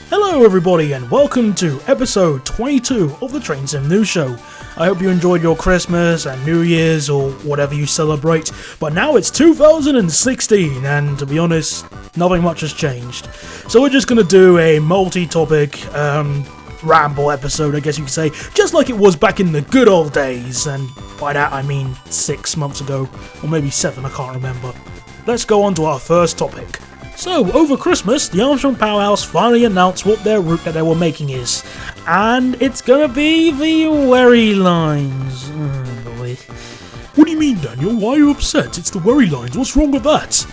Hello everybody and welcome to episode 22 of the Train Sim News Show. I hope you enjoyed your Christmas and New Year's or whatever you celebrate, but now it's 2016 and to be honest, nothing much has changed. So we're just going to do a multi-topic ramble episode, I guess you could say, just like it was back in the good old days, and by that I mean 6 months ago, or maybe 7, I can't remember. Let's go on to our first topic. So, over Christmas, the Armstrong Powerhouse finally announced what their route that they were making is. And it's gonna be the Wherry Lines. Oh boy. What do you mean, Daniel? Why are you upset? It's the Wherry Lines. What's wrong with that?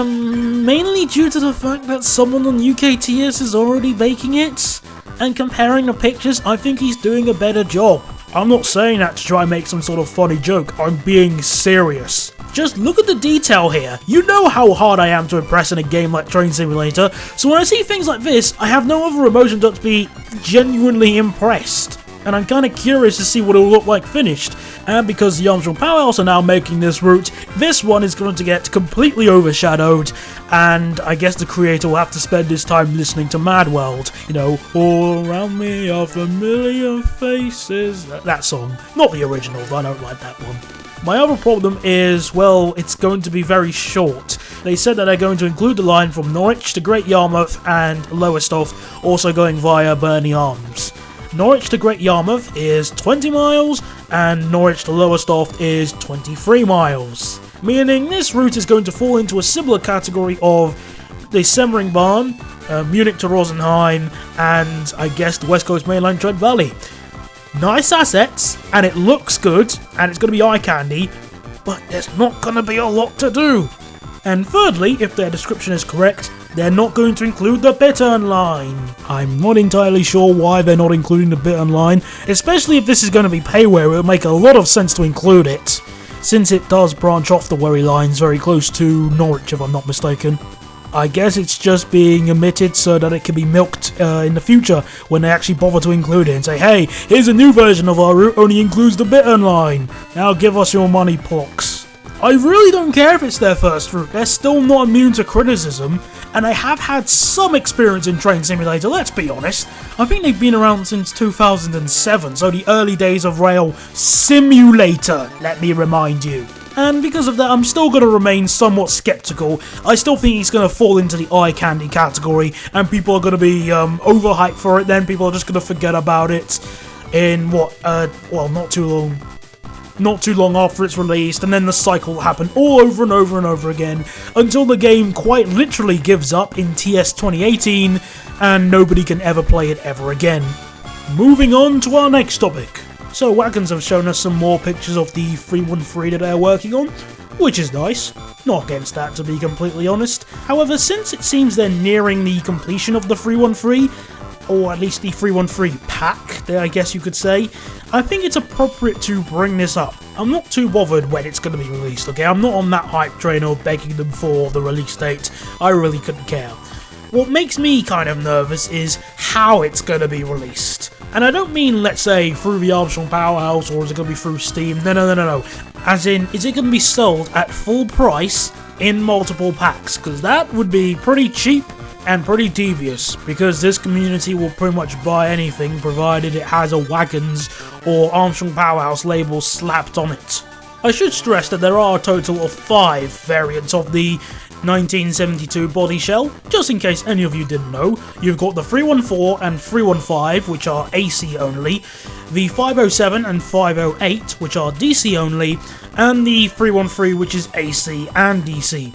Mainly due to the fact that someone on UKTS is already making it. And comparing the pictures, I think he's doing a better job. I'm not saying that to try and make some sort of funny joke, I'm being serious. Just look at the detail here. You know how hard I am to impress in a game like Train Simulator, so when I see things like this, I have no other emotion but to be genuinely impressed. And I'm kinda curious to see what it'll look like finished. And because the Armstrong Powerhouse are now making this route, this one is going to get completely overshadowed, and I guess the creator will have to spend his time listening to Mad World. You know, all around me are familiar faces. That song. Not the original, I don't like that one. My other problem is, well, it's going to be very short. They said that they're going to include the line from Norwich to Great Yarmouth and Lowestoft, also going via Burnley Arms. Norwich to Great Yarmouth is 20 miles, and Norwich to Lowestoft is 23 miles. Meaning this route is going to fall into a similar category of the Semmering Barn, Munich to Rosenheim, and I guess the West Coast Main Line Trent Valley. Nice assets, and it looks good, and it's going to be eye candy, but there's not going to be a lot to do. And thirdly, if their description is correct, they're not going to include the Bittern line. I'm not entirely sure why they're not including the Bittern line, especially if this is going to be payware. It would make a lot of sense to include it, since it does branch off the Wherry lines very close to Norwich, if I'm not mistaken. I guess it's just being omitted so that it can be milked in the future when they actually bother to include it and say, hey, here's a new version of our route, only includes the Bittern line. Now give us your money, plocks. I really don't care if it's their first route, they're still not immune to criticism, and they have had some experience in Train Simulator, let's be honest. I think they've been around since 2007, so the early days of Rail Simulator, let me remind you. And because of that, I'm still going to remain somewhat skeptical. I still think he's going to fall into the eye candy category, and people are going to be overhyped for it, then people are just going to forget about it in not too long after it's released, and then the cycle will happen all over and over and over again until the game quite literally gives up in TS 2018 and nobody can ever play it ever again. Moving on to our next topic. So Wagons have shown us some more pictures of the 313 that they're working on, which is nice. Not against that, to be completely honest. However, since it seems they're nearing the completion of the 313, or at least the 313 pack, I guess you could say, I think it's appropriate to bring this up. I'm not too bothered when it's going to be released, okay? I'm not on that hype train of begging them for the release date. I really couldn't care. What makes me kind of nervous is how it's going to be released. And I don't mean, let's say, through the Armstrong Powerhouse, or is it going to be through Steam? No. As in, is it going to be sold at full price in multiple packs? Because that would be pretty cheap and pretty devious, because this community will pretty much buy anything provided it has a Wagons or Armstrong Powerhouse label slapped on it. I should stress that there are a total of 5 variants of the 1972 body shell. Just in case any of you didn't know, you've got the 314 and 315, which are AC only, the 507 and 508, which are DC only, and the 313, which is AC and DC.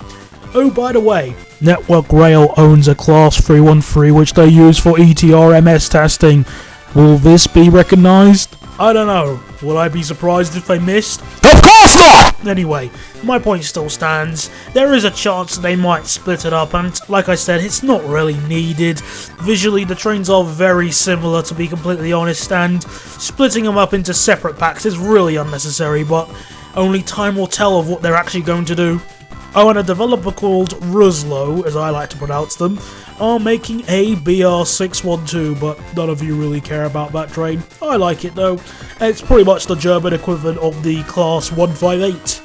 Oh, by the way, Network Rail owns a Class 313 which they use for ETRMS testing. Will this be recognised? I don't know. Will I be surprised if they missed? Of course not! Anyway, my point still stands. There is a chance that they might split it up, and like I said, it's not really needed. Visually, the trains are very similar, to be completely honest, and splitting them up into separate packs is really unnecessary, but only time will tell of what they're actually going to do. Oh, and a developer called Ruslo, as I like to pronounce them, are making a BR612, but none of you really care about that train. I like it though. It's pretty much the German equivalent of the Class 158.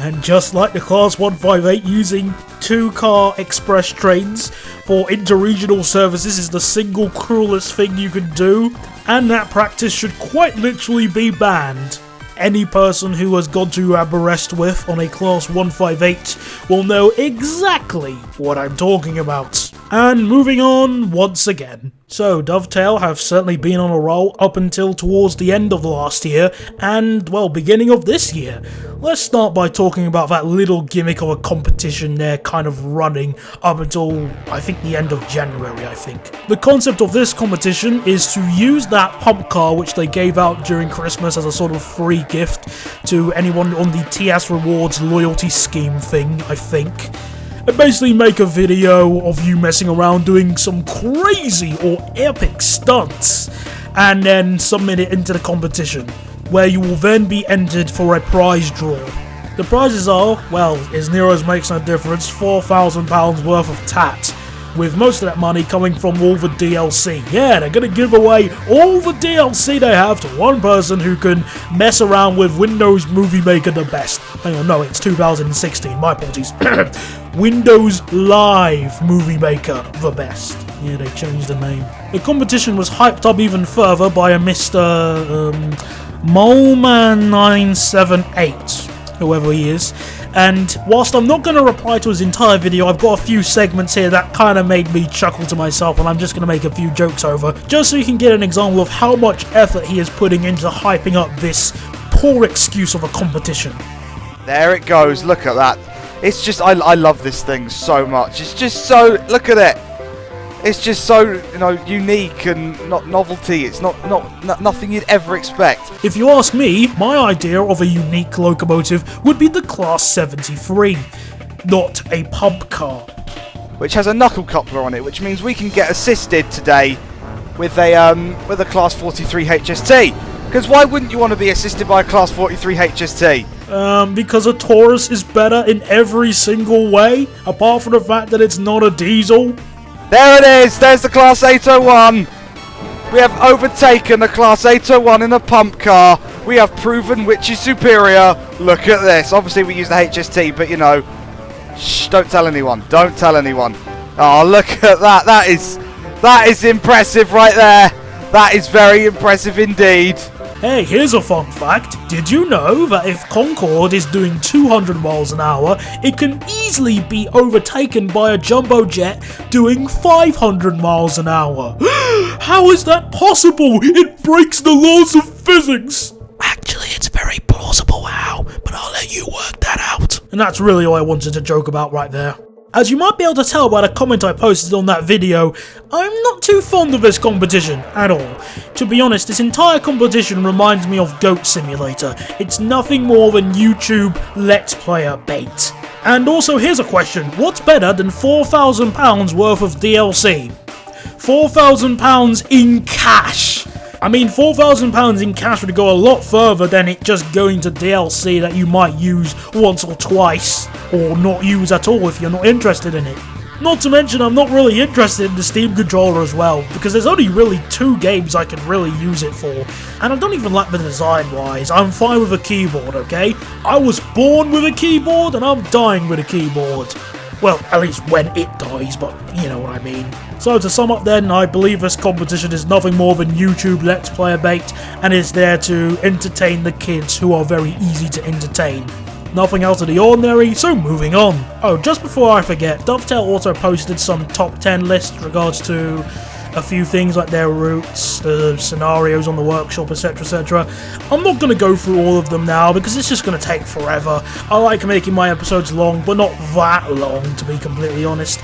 And just like the Class 158, using 2-car express trains for interregional services is the single cruelest thing you can do, and that practice should quite literally be banned. Any person who has gone to Aberystwyth on a Class 158 will know exactly what I'm talking about. And moving on once again. So, Dovetail have certainly been on a roll up until towards the end of last year, and, well, beginning of this year. Let's start by talking about that little gimmick of a competition they're kind of running up until, I think, the end of January, I think. The concept of this competition is to use that pump car which they gave out during Christmas as a sort of free gift to anyone on the TS Rewards loyalty scheme thing, I think. And basically make a video of you messing around doing some crazy or epic stunts, and then submit it into the competition, where you will then be entered for a prize draw. The prizes are, well, as near as makes no difference, £4,000 worth of tat, with most of that money coming from all the DLC. Yeah, they're gonna give away all the DLC they have to one person who can mess around with Windows Movie Maker the best. Hang on, no, it's 2016, my apologies. Windows Live Movie Maker the best. Yeah, they changed the name. The competition was hyped up even further by a Mr. Moleman978, whoever he is. And whilst I'm not going to reply to his entire video, I've got a few segments here that kind of made me chuckle to myself, and I'm just going to make a few jokes over, just so you can get an example of how much effort he is putting into hyping up this poor excuse of a competition. There it goes, look at that. It's just, I love this thing so much. It's just so, look at it. It's just so, you know, unique and not novelty. It's not nothing you'd ever expect. If you ask me, my idea of a unique locomotive would be the Class 73, not a pump car. Which has a knuckle coupler on it, which means we can get assisted today with a Class 43 HST. Because why wouldn't you want to be assisted by a Class 43 HST? Because a Taurus is better in every single way, apart from the fact that it's not a diesel. There it is, there's the Class 801. We have overtaken the Class 801 in a pump car. We have proven which is superior. Look at this. Obviously we use the HST, but you know, shh, don't tell anyone. Don't tell anyone. Oh, look at that. That is impressive right there. That is very impressive indeed. Hey, here's a fun fact. Did you know that if Concorde is doing 200 miles an hour, it can easily be overtaken by a jumbo jet doing 500 miles an hour? How is that possible? It breaks the laws of physics. Actually, it's very plausible how, but I'll let you work that out. And that's really all I wanted to joke about right there. As you might be able to tell by the comment I posted on that video, I'm not too fond of this competition at all. To be honest, this entire competition reminds me of Goat Simulator. It's nothing more than YouTube Let's Player bait. And also here's a question, what's better than £4,000 worth of DLC? £4,000 in cash! I mean, £4,000 in cash would go a lot further than it just going to DLC that you might use once or twice, or not use at all if you're not interested in it. Not to mention, I'm not really interested in the Steam controller as well, because there's only really 2 games I can really use it for, and I don't even like the design wise. I'm fine with a keyboard, okay? I was born with a keyboard, and I'm dying with a keyboard. Well, at least when it dies, but you know what I mean. So to sum up then, I believe this competition is nothing more than YouTube Let's Player bait, and is there to entertain the kids who are very easy to entertain. Nothing out of the ordinary, so moving on. Oh, just before I forget, Dovetail also posted some top 10 lists in regards to a few things like their routes, the scenarios on the workshop, etc, etc. I'm not going to go through all of them now because it's just going to take forever. I like making my episodes long, but not that long to be completely honest.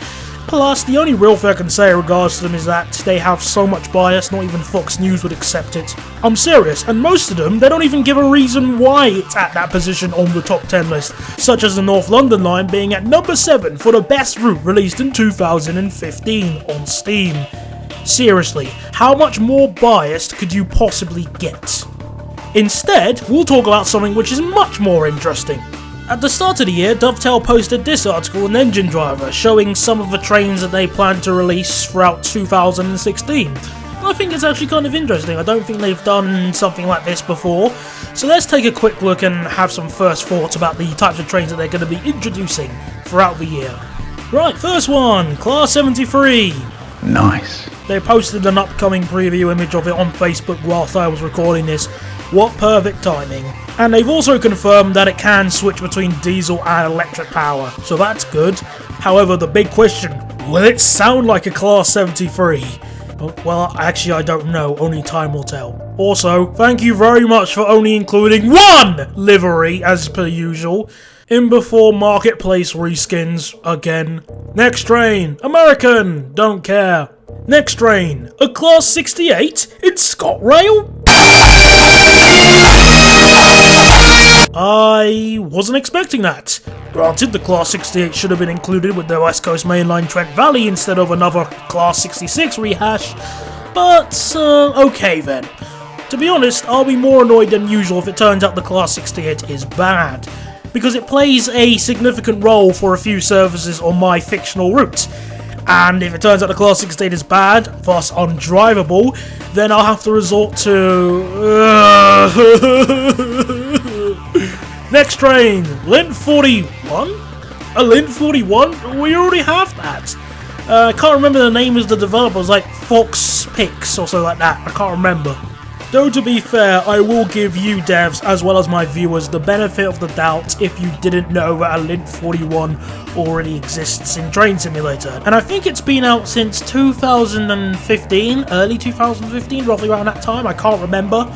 Plus, the only real thing I can say in regards to them is that they have so much bias, not even Fox News would accept it. I'm serious, and most of them, they don't even give a reason why it's at that position on the top 10 list, such as the North London line being at number 7 for the best route released in 2015 on Steam. Seriously, how much more biased could you possibly get? Instead, we'll talk about something which is much more interesting. At the start of the year, Dovetail posted this article in Engine Driver showing some of the trains that they plan to release throughout 2016. I think it's actually kind of interesting. I don't think they've done something like this before. So let's take a quick look and have some first thoughts about the types of trains that they're going to be introducing throughout the year. Right, first one, Class 73. Nice. They posted an upcoming preview image of it on Facebook whilst I was recording this. What perfect timing. And they've also confirmed that it can switch between diesel and electric power, so that's good. However, the big question, will it sound like a Class 73? Well, actually I don't know, only time will tell. Also, thank you very much for only including one livery, as per usual, in before marketplace reskins again. Next train, American, don't care. Next train, a Class 68 in ScotRail? I wasn't expecting that. Granted, the Class 68 should have been included with the West Coast Mainline Trent Valley instead of another Class 66 rehash, but okay then. To be honest, I'll be more annoyed than usual if it turns out the Class 68 is bad, because it plays a significant role for a few services on my fictional route. And if it turns out the Class 68 is bad, thus undrivable, then I'll have to resort to... Next train, Lint 41? A Lint 41? We already have that. I can't remember the name of the developers, like Fox Pix or something like that. I can't remember. Though to be fair, I will give you devs as well as my viewers the benefit of the doubt if you didn't know that a Lint 41 already exists in Train Simulator. And I think it's been out since 2015, early 2015, roughly around that time, I can't remember.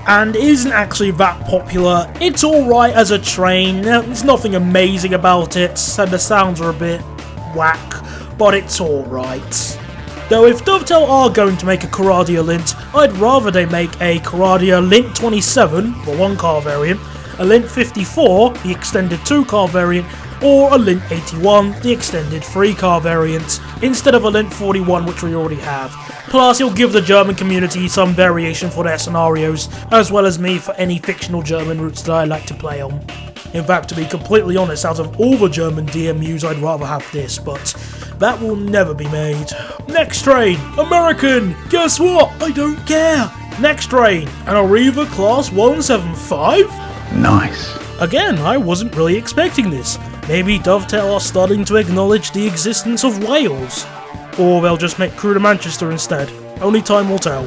And it isn't actually that popular. It's alright as a train, there's nothing amazing about it, and the sounds are a bit whack, but it's alright. Though if Dovetail are going to make a Caradia Lint, I'd rather they make a Caradia Lint 27, the 1-car variant, a Lint 54, the extended 2-car variant, or a Lint 81, the extended 3-car variant, instead of a Lint 41 which we already have. Plus, it'll give the German community some variation for their scenarios, as well as me for any fictional German routes that I like to play on. In fact, to be completely honest, out of all the German DMUs, I'd rather have this, but that will never be made. Next train, American! Guess what? I don't care! Next train, an Arriva Class 175? Nice. Again, I wasn't really expecting this. Maybe Dovetail are starting to acknowledge the existence of Wales. Or they'll just make Crew to Manchester instead. Only time will tell.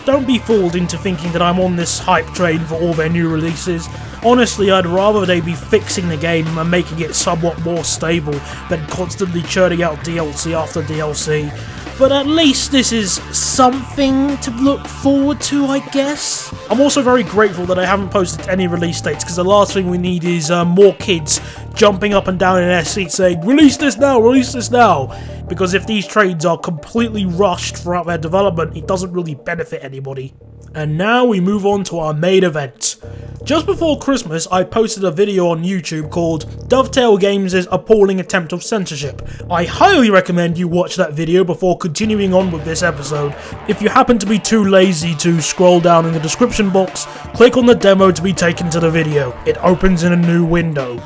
Don't be fooled into thinking that I'm on this hype train for all their new releases. Honestly, I'd rather they be fixing the game and making it somewhat more stable than constantly churning out DLC after DLC. But at least this is something to look forward to, I guess. I'm also very grateful that I haven't posted any release dates, because the last thing we need is more kids jumping up and down in their seats saying, release this now, release this now. Because if these trains are completely rushed throughout their development, it doesn't really benefit anybody. And now we move on to our main event. Just before Christmas, I posted a video on YouTube called Dovetail Games' Appalling Attempt of Censorship. I highly recommend you watch that video before continuing on with this episode. If you happen to be too lazy to scroll down in the description box, click on the demo to be taken to the video. It opens in a new window.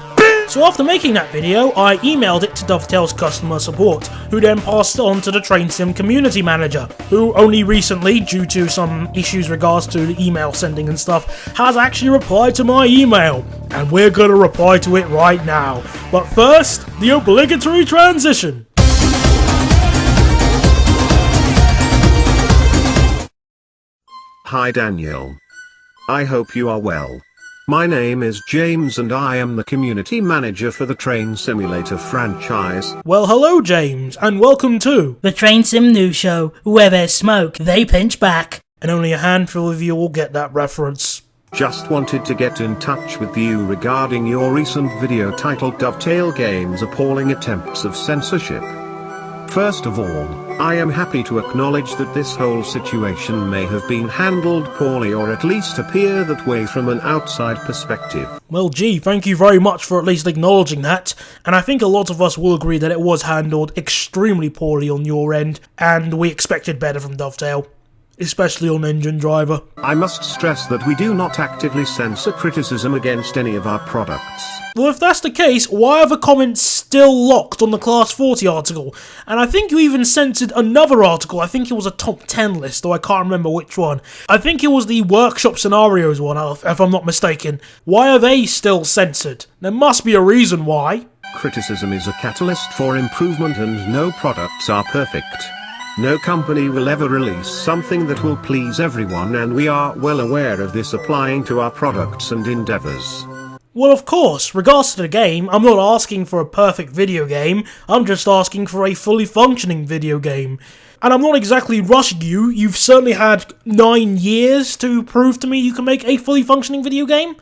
So after making that video, I emailed it to Dovetail's customer support, who then passed it on to the Train Sim community manager, who only recently, due to some issues regards to the email sending and stuff, has actually replied to my email. And we're gonna reply to it right now. But first, the obligatory transition. Hi Daniel. I hope you are well. My name is James and I am the community manager for the Train Simulator franchise. Well, hello James, and welcome to the Train Sim News Show, where there's smoke, they pinch back. And only a handful of you will get that reference. Just wanted to get in touch with you regarding your recent video titled Dovetail Games' Appalling Attempts of Censorship. First of all, I am happy to acknowledge that this whole situation may have been handled poorly, or at least appear that way from an outside perspective. Well gee, thank you very much for at least acknowledging that, and I think a lot of us will agree that it was handled extremely poorly on your end, and we expected better from Dovetail. Especially on Engine Driver. I must stress that we do not actively censor criticism against any of our products. Well, if that's the case, why are the comments still locked on the Class 40 article, and I think you even censored another article. I think it was a top 10 list, though I can't remember which one. I think it was the workshop scenarios one, if I'm not mistaken. Why are they still censored? There must be a reason why. Criticism is a catalyst for improvement and no products are perfect. No company will ever release something that will please everyone, and we are well aware of this applying to our products and endeavours. Well, of course, regards to the game, I'm not asking for a perfect video game, I'm just asking for a fully functioning video game. And I'm not exactly rushing you, you've certainly had 9 years to prove to me you can make a fully functioning video game,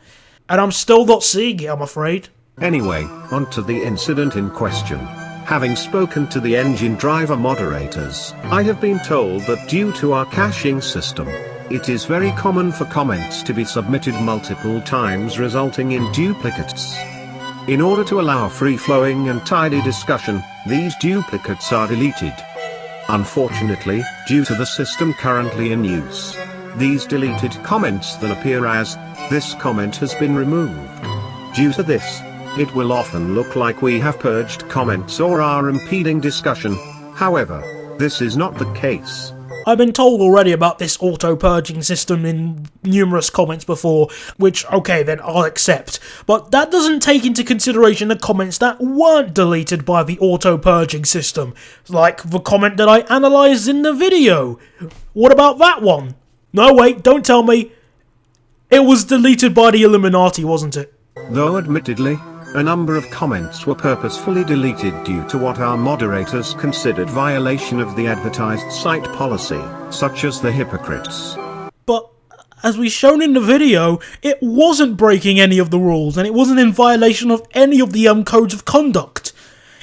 and I'm still not seeing it, I'm afraid. Anyway, on to the incident in question. Having spoken to the engine driver moderators, I have been told that due to our caching system, it is very common for comments to be submitted multiple times, resulting in duplicates. In order to allow free-flowing and tidy discussion, these duplicates are deleted. Unfortunately, due to the system currently in use, these deleted comments then appear as, "This comment has been removed." Due to this, it will often look like we have purged comments or are impeding discussion. However, this is not the case. I've been told already about this auto-purging system in numerous comments before, which, okay then, I'll accept. But that doesn't take into consideration the comments that weren't deleted by the auto-purging system, like the comment that I analysed in the video. What about that one? No, wait, don't tell me. It was deleted by the Illuminati, wasn't it? Though admittedly, a number of comments were purposefully deleted due to what our moderators considered violation of the advertised site policy, such as the hypocrites. But, as we've shown in the video, it wasn't breaking any of the rules, and it wasn't in violation of any of the codes of conduct.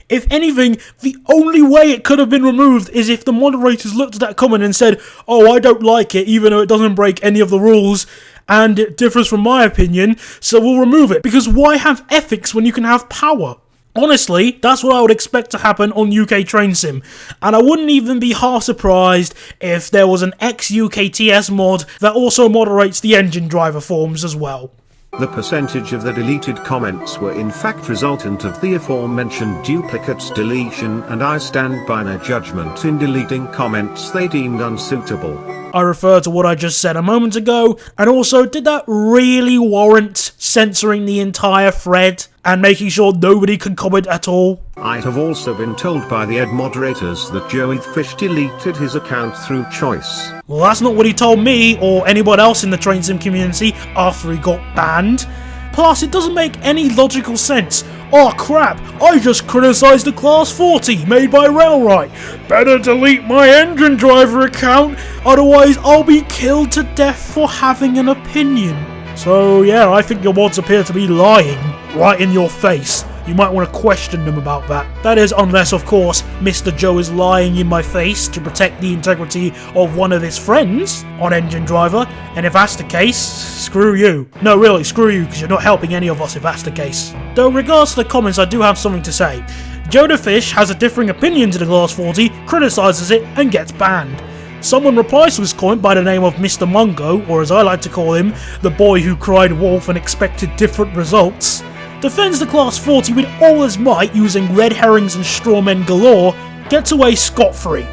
If anything, the only way it could have been removed is if the moderators looked at that comment and said, "Oh, I don't like it, even though it doesn't break any of the rules, and it differs from my opinion, so we'll remove it." Because why have ethics when you can have power? Honestly, that's what I would expect to happen on UK Train Sim, and I wouldn't even be half surprised if there was an ex-UKTS mod that also moderates the engine driver forums as well. The percentage of the deleted comments were in fact resultant of the aforementioned duplicates deletion, and I stand by their judgment in deleting comments they deemed unsuitable. I refer to what I just said a moment ago, and also, did that really warrant censoring the entire thread and making sure nobody could comment at all? I have also been told by the ed moderators that Joey Fish deleted his account through choice. Well, that's not what he told me or anyone else in the Train Sim community after he got banned. Plus, it doesn't make any logical sense. Oh crap, I just criticised the Class 40 made by Railright. Better delete my engine driver account, otherwise I'll be killed to death for having an opinion. So yeah, I think your mods appear to be lying right in your face. You might want to question them about that. That is, unless of course Mr. Joe is lying in my face to protect the integrity of one of his friends on Engine Driver, and if that's the case, screw you. No really, screw you, because you're not helping any of us if that's the case. Though in regards to the comments, I do have something to say. Joe the Fish has a differing opinion to the Class 40, criticises it, and gets banned. Someone replies to his comment by the name of Mr. Mungo, or as I like to call him, the boy who cried wolf and expected different results, defends the Class 40 with all his might using red herrings and strawmen galore, gets away scot-free.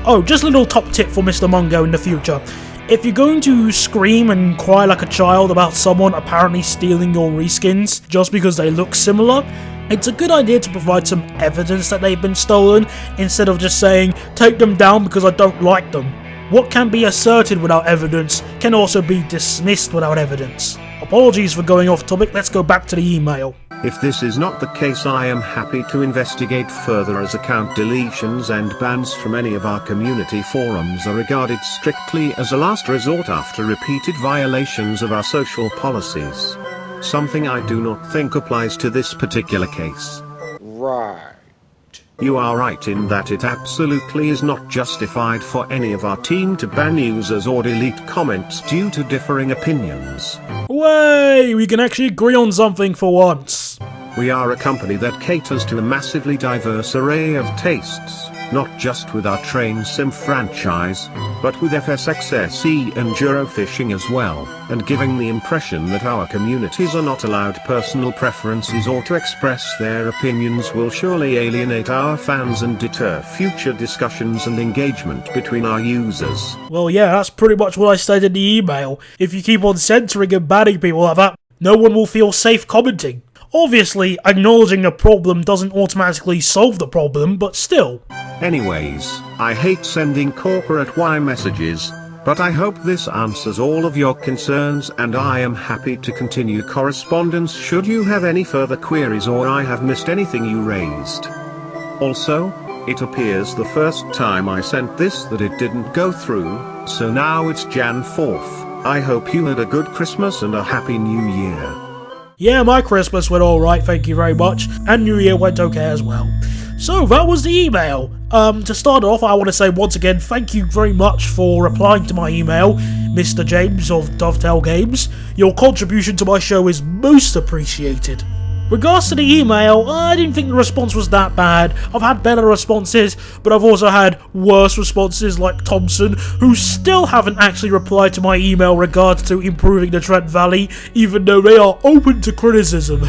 Oh, just a little top tip for Mr. Mungo in the future. If you're going to scream and cry like a child about someone apparently stealing your reskins just because they look similar, it's a good idea to provide some evidence that they've been stolen, instead of just saying, "Take them down because I don't like them." What can be asserted without evidence can also be dismissed without evidence. Apologies for going off topic, let's go back to the email. If this is not the case, I am happy to investigate further, as account deletions and bans from any of our community forums are regarded strictly as a last resort after repeated violations of our social policies. Something I do not think applies to this particular case. Right. You are right in that it absolutely is not justified for any of our team to ban users or delete comments due to differing opinions. Way, we can actually agree on something for once. We are a company that caters to a massively diverse array of tastes. not just with our train sim franchise, but with FSXSE Enduro Fishing as well, and giving the impression that our communities are not allowed personal preferences or to express their opinions will surely alienate our fans and deter future discussions and engagement between our users. Well, yeah, that's pretty much what I said in the email. If you keep on censoring and banning people like that, no one will feel safe commenting. Obviously, acknowledging the problem doesn't automatically solve the problem, but still. Anyways, I hate sending corporate Y messages, but I hope this answers all of your concerns, and I am happy to continue correspondence should you have any further queries or I have missed anything you raised. Also, it appears the first time I sent this that it didn't go through, so now it's Jan 4th. I hope you had a good Christmas and a happy New Year. Yeah, my Christmas went alright, thank you very much, and New Year went okay as well. So that was the email. To start off, I want to say once again thank you very much for replying to my email, Mr. James of Dovetail Games. Your contribution to my show is most appreciated. Regards to the email, I didn't think the response was that bad. I've had better responses, but I've also had worse responses like Thompson, who still haven't actually replied to my email regards to improving the Trent Valley, even though they are open to criticism.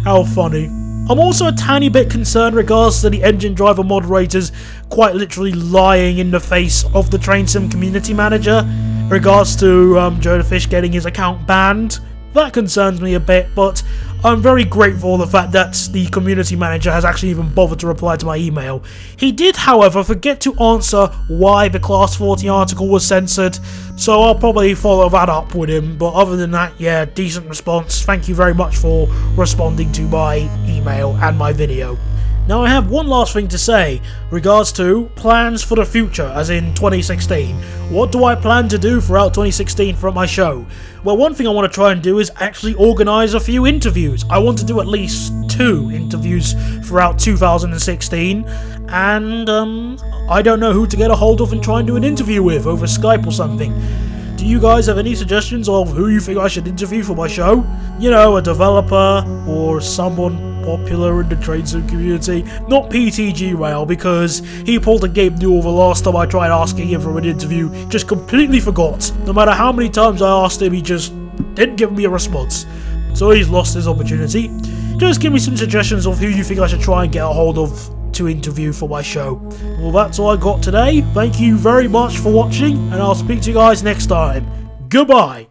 How funny. I'm also a tiny bit concerned regards to the engine driver moderators quite literally lying in the face of the Train Sim community manager regards to Joe the Fish getting his account banned. That concerns me a bit, but I'm very grateful for the fact that the community manager has actually even bothered to reply to my email. He did, however, forget to answer why the Class 40 article was censored, so I'll probably follow that up with him, but other than that, yeah, decent response. Thank you very much for responding to my email and my video. Now I have one last thing to say, regards to plans for the future, as in 2016. What do I plan to do throughout 2016 for my show? Well, one thing I want to try and do is actually organise a few interviews. I want to do at least 2 interviews throughout 2016, and I don't know who to get a hold of and try and do an interview with over Skype or something. Do you guys have any suggestions of who you think I should interview for my show? You know, a developer or someone popular in the train sim community. Not PTG Rail, because he pulled a Gabe Newell the last time I tried asking him for an interview. Just completely forgot. No matter how many times I asked him, he just didn't give me a response. So he's lost his opportunity. Just give me some suggestions of who you think I should try and get a hold of to interview for my show. Well, that's all I got today. Thank you very much for watching, and I'll speak to you guys next time. Goodbye!